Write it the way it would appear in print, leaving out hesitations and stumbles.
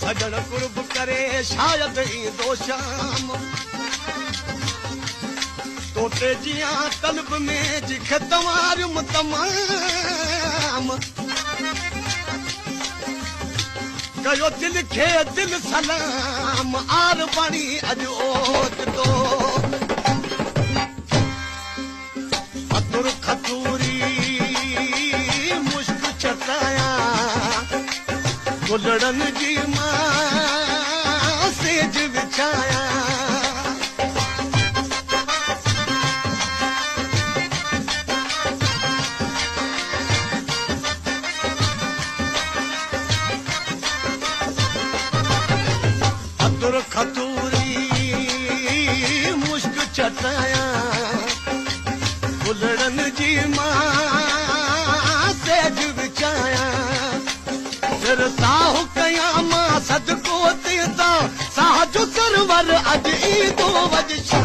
छॾण कुर्ब करे शायदि ईंदो शाम तोते जियां तलब में जिख तवारियुम तमाम कयो दिल खे दिल सलाम आर बणी अॼु ओचतो अतुर खतूरी मुश्क चटाया गुलड़न जी मां सेज विछाया अतुर खतूरी मुश्क चटाया गुलड़न जी मां सेज विछाया फिर साहु कया मां सदको ते साह जो सरवर अॼु ईंदो वज छा